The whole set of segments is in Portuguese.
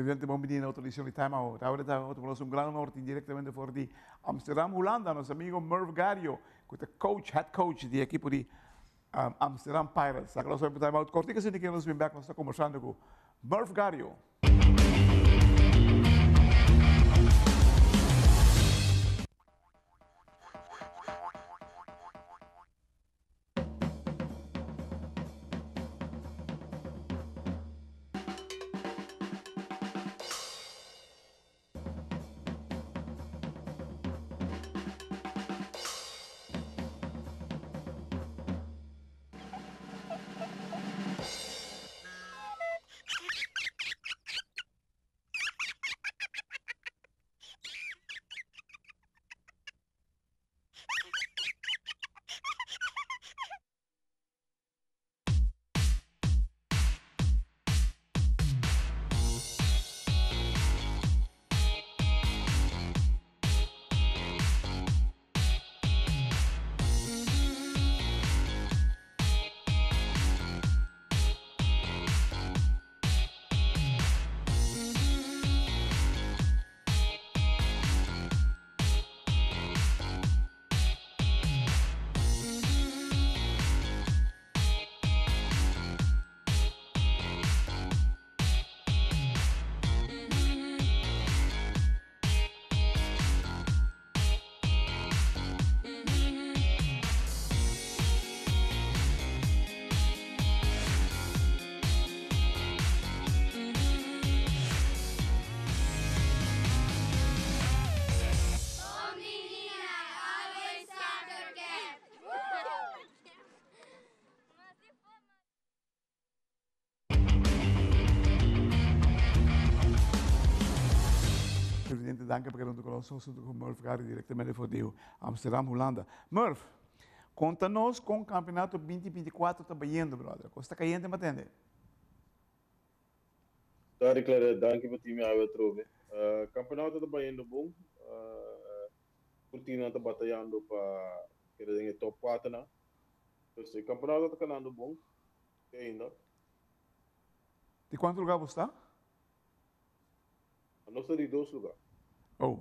presidente Bombini autorizó el timeout. Ahora tenemos un gran norte directamente por de Amsterdam, Holanda, nuestro amigo Merv Gario, que es coach, head coach del equipo de Amsterdam Pirates. Acá los timeout cortico, sin que nos ven back, nos está conversando con Merv Gario. Presidente, dank por perguntar conosco com Murph Gary, diretamente de Amsterdam, Holanda. Murph, conta-nos com o campeonato 2024 está indo, brother. Costa caindo, me atende? Daar claro, dank je voor team jou trove. Campeonato está indo bom. Continua está batalhando para querer top 4 na. Então, o campeonato está canando bom. Ainda. De quanto lugar você está? Nós estamos de 2 lugares. Oh,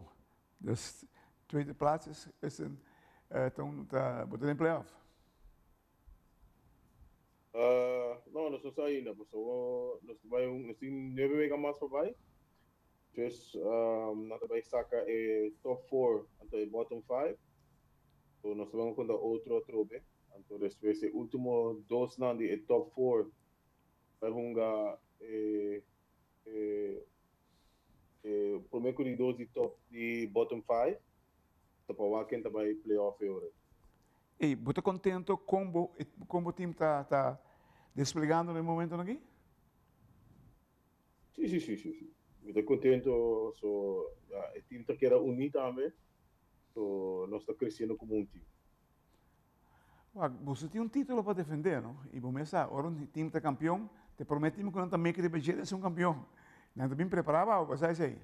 dus tweede plaats is een, toen wordt het in playoff. Não, nós estamos ainda, pessoal. Nós temos 9 megas mais para vai. Dus nós vai sacar top 4 até bottom 5. Então nós vamos com outro trobe. Então depois o último 2 na de top 4 vai jogar primeiro corredor de top de bottom 5. Então para quem vai playoff agora. E você contento como o time está desplegando no momento aqui? Sim. Estou contente, o time está querendo unir também, so nós estamos crescendo como um time. Você tem um título para defender, não? E vamos pensar, agora o time está campeão, te prometimos que não também queria ser um campeão. Não está bem preparado, ou você aí?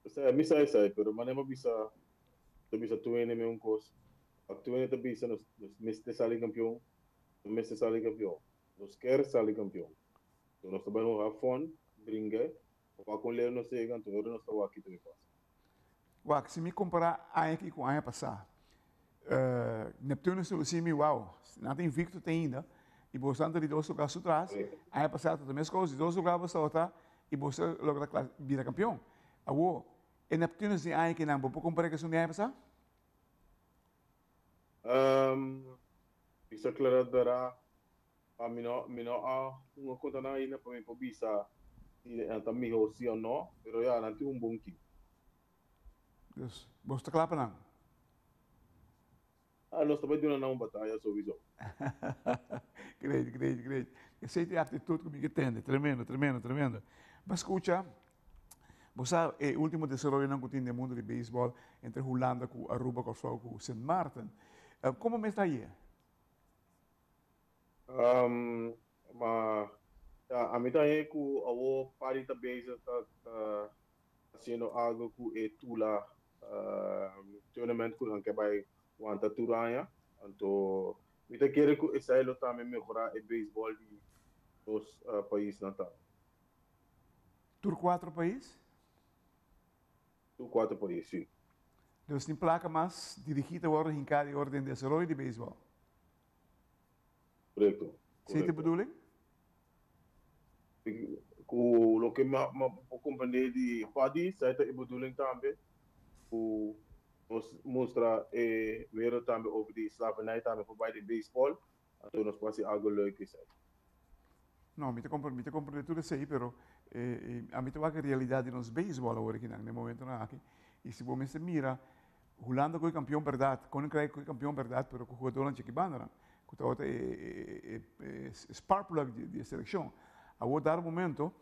Saya bisa, pero mana bisa tuan ni memang kos. Tuan itu bisa nos mesti saling campeão, mesti saling campeão. Nos quer saling campeão. Então nós também vamos have fun, brincar, para com ler nós chega, então agora nós estamos aqui também passa. Se me comparar a aqui com a ano passado, Neptuno se lucimi uau, não tem invicto ainda, e você anda de 2 lugares atrás, a ano passado também as coisas, 2 lugares você está e você logra virar campeão. Agora, e Neptuno se aí que não, vou comparar com o ano passado? Bisa claro dará a mino uma conta na ainda para mim para bisa e também o sim ou não, pero já não tem bom time. Dus, você está claro para não? Nós também temos uma batalha sowieso. Great. Essa é a atitude que me tem, tremendo. Mas escuta, você é o último desenvolvimento que tem no mundo de beisebol entre Holanda, com Aruba, com St. Martin. Como está aí? Mas a mim também que o pari também está fazendo algo que é tula tournament que não quer vai wanta turanha, então me tá querendo que essa elo também melhorar o beisebol de dos países natal. Tur 4 países? Tur 4 países, sim. Dus die placa mais dirigida worden in cada orde de desarrollo de beisebol. Correto. Zie je de bedoeling? O que eu compreender de país, essa é a bedoeling também. O mostrar weer também over de slavernij também voorbij de baseball. Então nós pode ser algo leuk is. Não, me te compreendo tudo isso aí, pero a mim tem uma realidade nos beisebol agora aqui no momento na aqui. E se você mira, Holanda foi campeão verdade, Koninkrijk foi campeão verdade, pero com o jogador que bandera, que tá outra spark plug de seleção. Agora dar momento,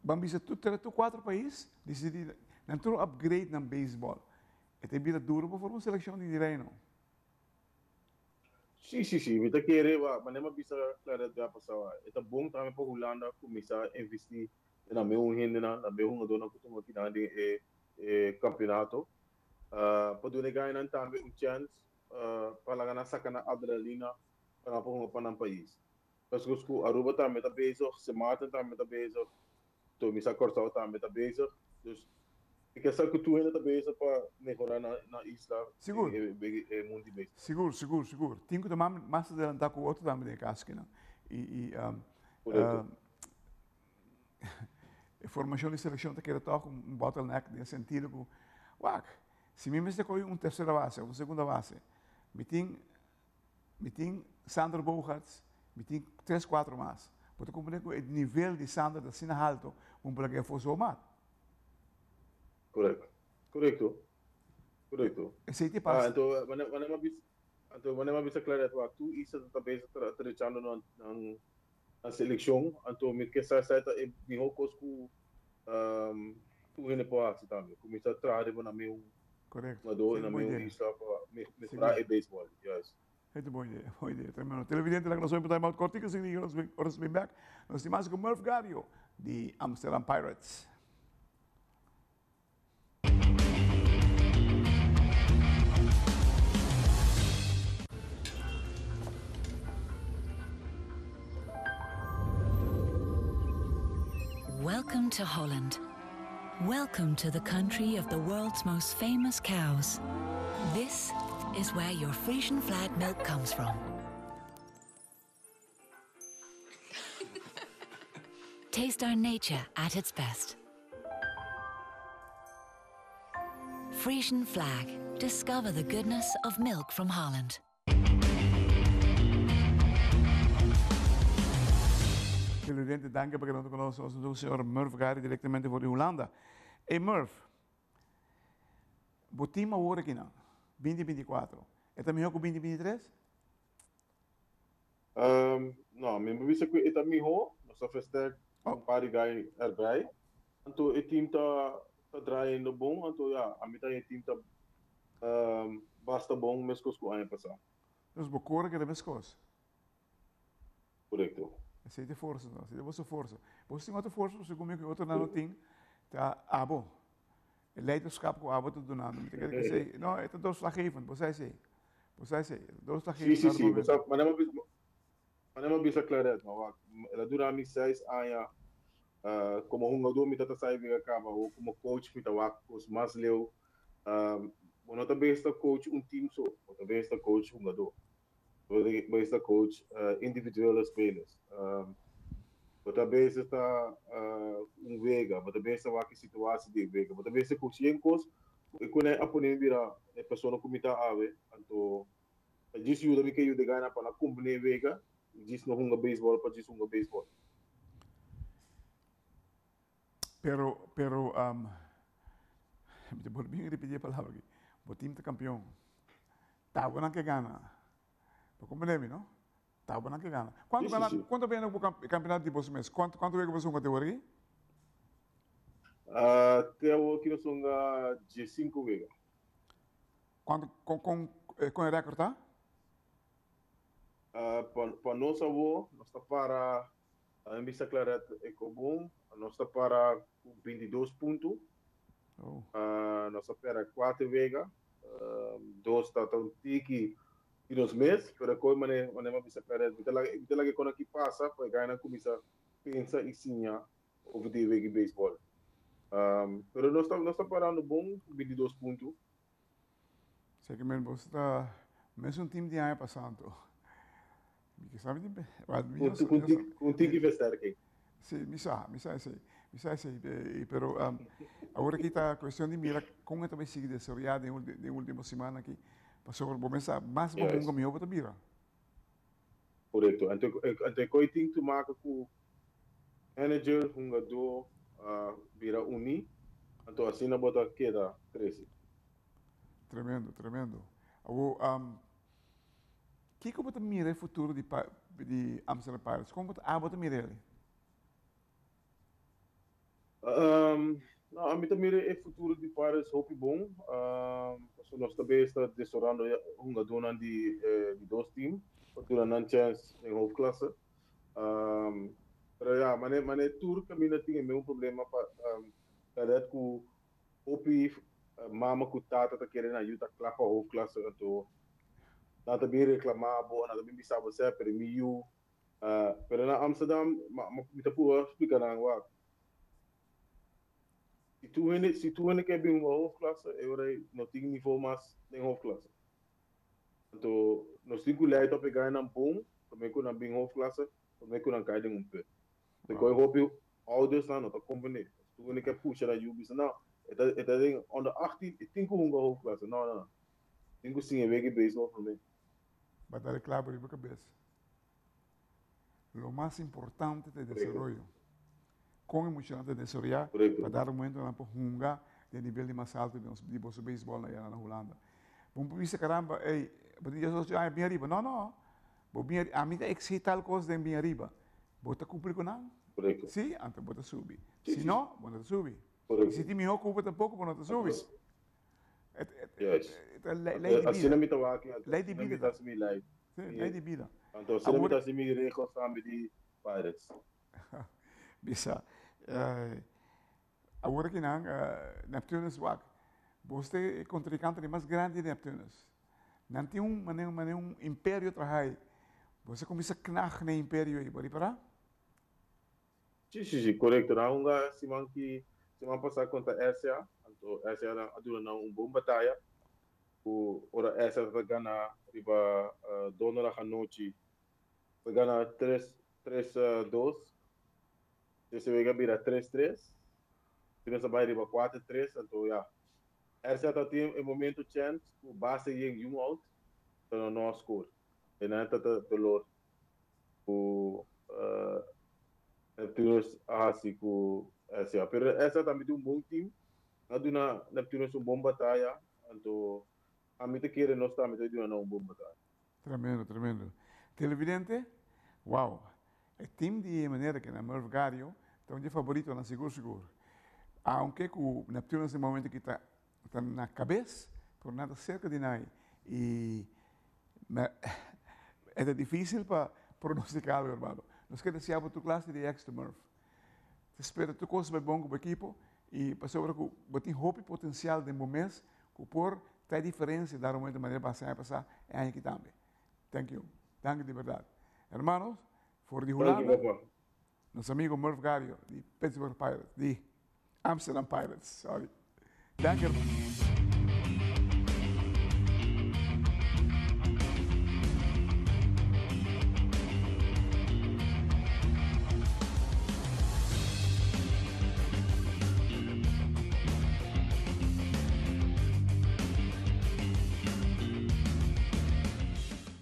vamos ver tu 4 países decidir não ter upgrade no beisebol. É tem vida duro para formar uma seleção de direito. Sim. Kita kere mas nem bisa clara de passar. É bom também para Holanda começar a investir na meu rende na meu dona que estamos aqui na de campeonato. Para do ganhar também chance para ganhar sacana adrenalina para um país. Parce que o Aruba também está bezig, Sematen também está bezig, Tomisa Cortao também está bezig. Dus ik heb que tu ainda está bezig para melhorar na isla. Seguro. Mundo bezig. Seguro. Tenho que tomar mais adelantar com o outro também de casca, não? A formação de seleção está querendo tocar bottleneck nesse sentido que, se me mesmo com terceira base, uma segunda base, me tem Sander Bogarts, me tem 3, 4 mais. Porque compreender que o nível de Sander da sina alto, para que fosse o mat. Correto. Esse te passa. Então, wanneer bisa claro que tu isso está bezig trechando na seleção, então me que sai é de rocos com tu ainda pode também, começar a trazer na meu correto. Na meu isla para mestrar e beisebol, yes. É uma boa ideia. Termino. Televidente da Nação Time Out Cortica, e nós bem back. Nós temos com Murph Gario, de Amsterdam Pirates. Welcome to Holland. Welcome to the country of the world's most famous cows. This is where your Frisian flag milk comes from. Taste our nature at its best. Frisian flag. Discover the goodness of milk from Holland. Presidente, danke por estar conosco, o senhor Murph Gary, diretamente de Holanda. E Murph, o time agora aqui não, 2024, é também com 2023? Não, mesmo visto que é melhor, nós só fizemos paar guy erbij. Então, o time está draaien bom, então, a metade do time está basta bom, mas com o ano passado. Dus bekoren que é a coisa. Correto. Essa é força, não? Essa é a força. Você tem outra força, você comigo que outro não tem, tá abo. O leiderschap com abo tudo nada. Não, é doorslaggevend, você sei. Doorslaggevend. Sim, mas não bisa claro, não. Ela dura a 6 anos, como jogador me tá saindo que acaba, ou como coach me tá os mais leu. Não também está coach time só, também está coach jogador. Também está coach individuele spelers. Também está vega, também está aqui situação de vega, também está coach encos, e quando a poner vira a pessoa como está ave, então diz eu também que eu de ganhar para cumprir vega, diz não joga beisebol para diz joga beisebol. Pero, me volví a repetir a palavra aqui. O time está campeão. Tá bom que gana. Como lembra, não? Tá bom que gana. Quanto vem no campeonato de vocês? Quanto vem que vocês vão ter aqui? Até o que nós vamos de 5 vezes. Quanto com o recorde, tá? Para nós avô, nós está para a missa clara é comum, nós está para 22 pontos. Nós está para 4 vezes. 2 está tão tiki e nos meses, pero coi maneira missa clara. Então lá que quando aqui passa, para ganhar começa pensa e sinha over die week baseball. Pero não está parando bom, 22 pontos. Sei que mesmo você está mesmo time de ano passado. Que sabe de Com que versterking. Sim, me sai, pero agora aqui está a questão de mira como também sigue desarrollado de última semana aqui. Passou por começar mais bom que meu para mira. Correto. Ante coi tem que tomar com manager do vira uni, então assim na bota queda cresce. Tremendo. Que como você mira o futuro de Amsterdam Pirates? Como você mira ele? A mim também é futuro de Pirates hope bom. Nós também está desorando um jogador de dois times, para ter chance em hoofdklasse. Pero ja, mané tour kami na tinha mesmo problema para que hope mama ku tata ta querendo ajuda clapa hoofdklasse então nada bem reclamar boa nada bem bisa você premio pero na Amsterdam me tá por explicar na agora se tu quer bem uma hoofdklasse eu não tenho nível mais nem hoofdklasse então nós temos que ler para pegar na bom também com na bem hoofdklasse também com na cair um pé então eu hope ouders na nota companhia tu quer puxar a Jubis não het ding onder 18 ik denk hoe hoofdklasse não tenho sim é bem baseball para mim batalha claro para a cabeça lo más importante de desarrollo com emocionante de desarrollar para dar um momento para jungar de nível de mais alto de nosso beisebol na Holanda vamos pensar caramba ei podia só bem arriba não a mim é que tal coisa de bem arriba bota cumprir com não sim então bota subir se não bota subir e se time não cumpre tampouco bota subir assim não me toca aqui lei de vida lei de vida então se não me tá se me recostando de Pirates bisa agora que não Neptunus wak você é contrincante mais grande de Neptunus não tem um império atrás você começa a knack no império aí pode parar sim correto não semana passada contra RCA então RCA aduna bom batalha o ora RCA vai ganhar riba donderdag à noite vai ganhar 3-2 se vai ganhar 3-3 se não vai riba 4-3 então já RCA tem um momento chance o base em out então não score e não tá dolor o Neptunus assim com RCA pero essa também tem bom time aduna Neptunus bom batalha então a mim te querer nós também te deu bom batalha tremendo televidente wow o time de maneira que na Merv Gario então de favorito na seguro aunque o Neptunus no momento que está na cabeça por nada cerca de nada e é difícil para pronosticar, hermano. Nós queremos ser tu classe de extra Murph. Espero tu coisa bom com o equipo e para sobre que tem hope potencial de momento que por ter diferença dar uma maneira passar é aí que também. Thank you de verdade. Hermanos, for de Holanda, nosso amigo Murph Gario de Pittsburgh Pirates, de Amsterdam Pirates, sorry. Dank je.